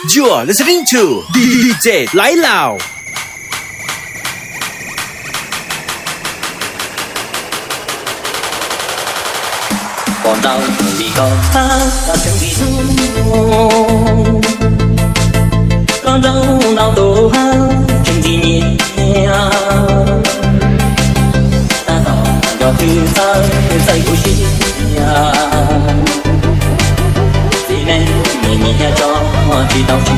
You're listening to DJ Lai Lao. Còn đâu vì có ta chẳng vì con đâu nào tổ ha chẳng gì nhẹ ta tỏ cho thứ ta say của chị vì nên mình nhẹ cho chỉ tao chỉ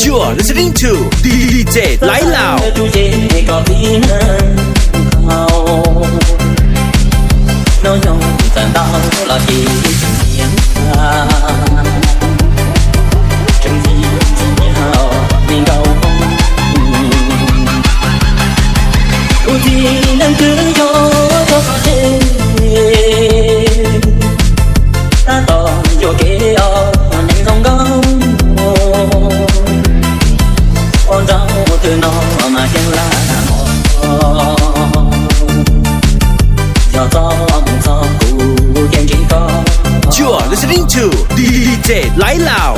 You're listening to DJ Lai Lao. Nói trong tàn tao là chỉ chẳng gì nhau mình đâu ưu tiên đang cứ cho có thể ta tỏ cho kế nhanh không có con rau từ nó mà chẳng là You're listening to DJ Lai Lao.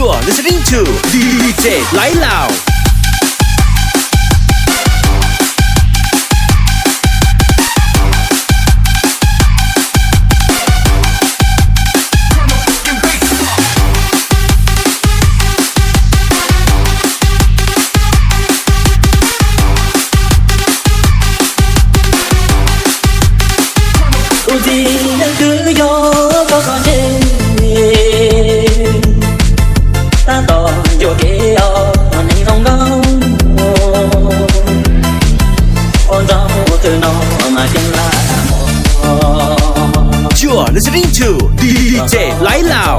You're listening to DJ Lai Lao. You're listening to DJ Lai Lao.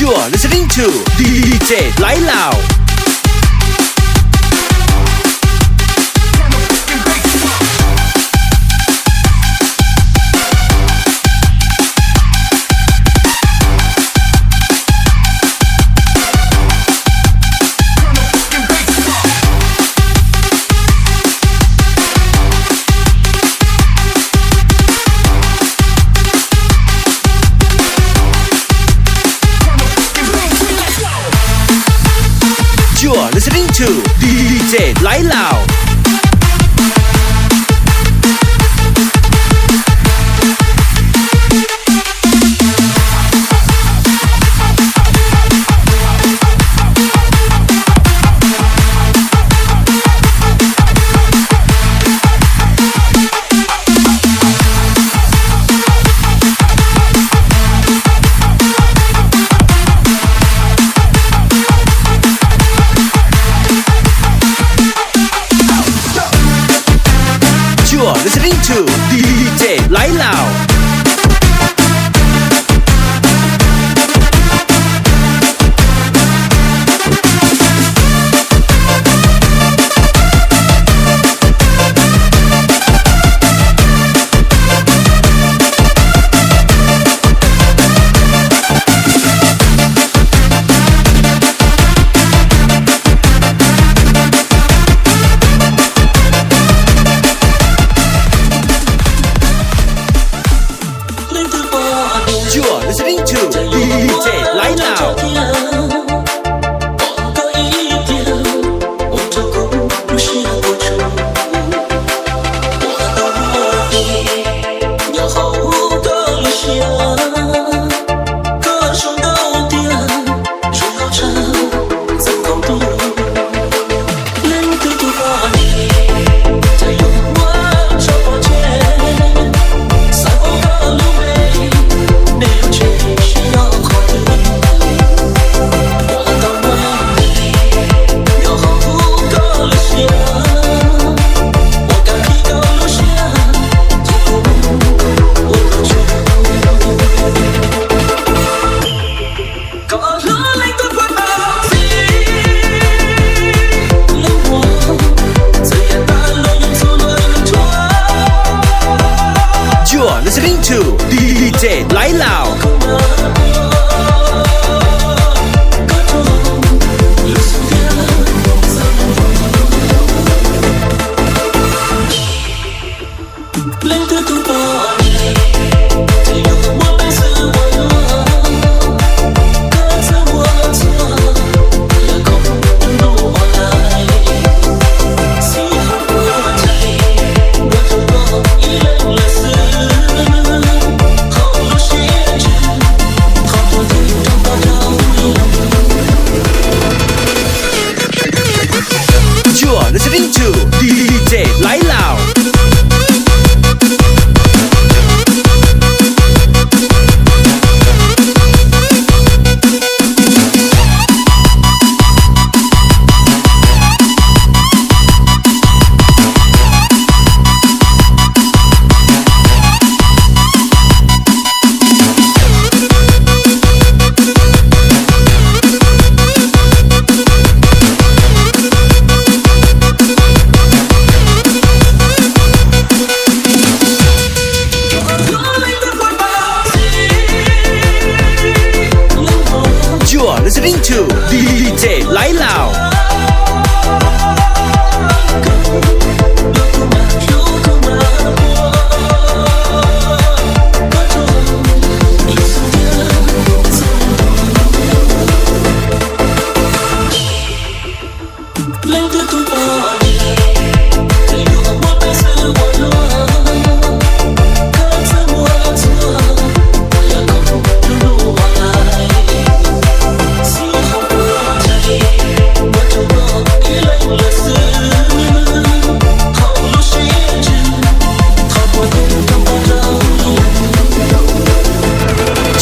You're listening to DJ Lai Lao. You're listening to DJ Lai Lao. listening to DJ 来了。You're listening to DJ 来了。You're listening to DJ 来了。You're listening to DJ 来了。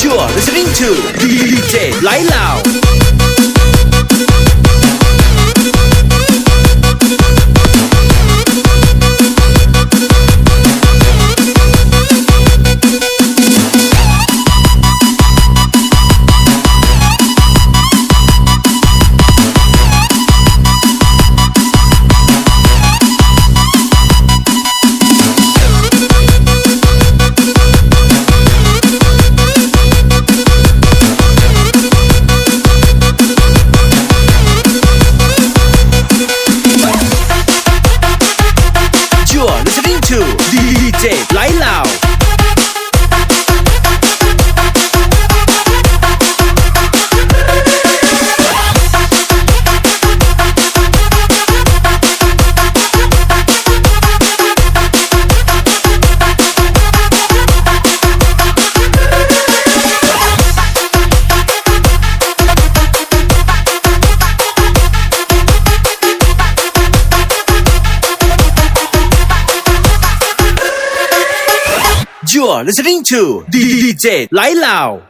You're listening to DJ 来了。You're listening to DJ 来了。You're listening to DJ 来了。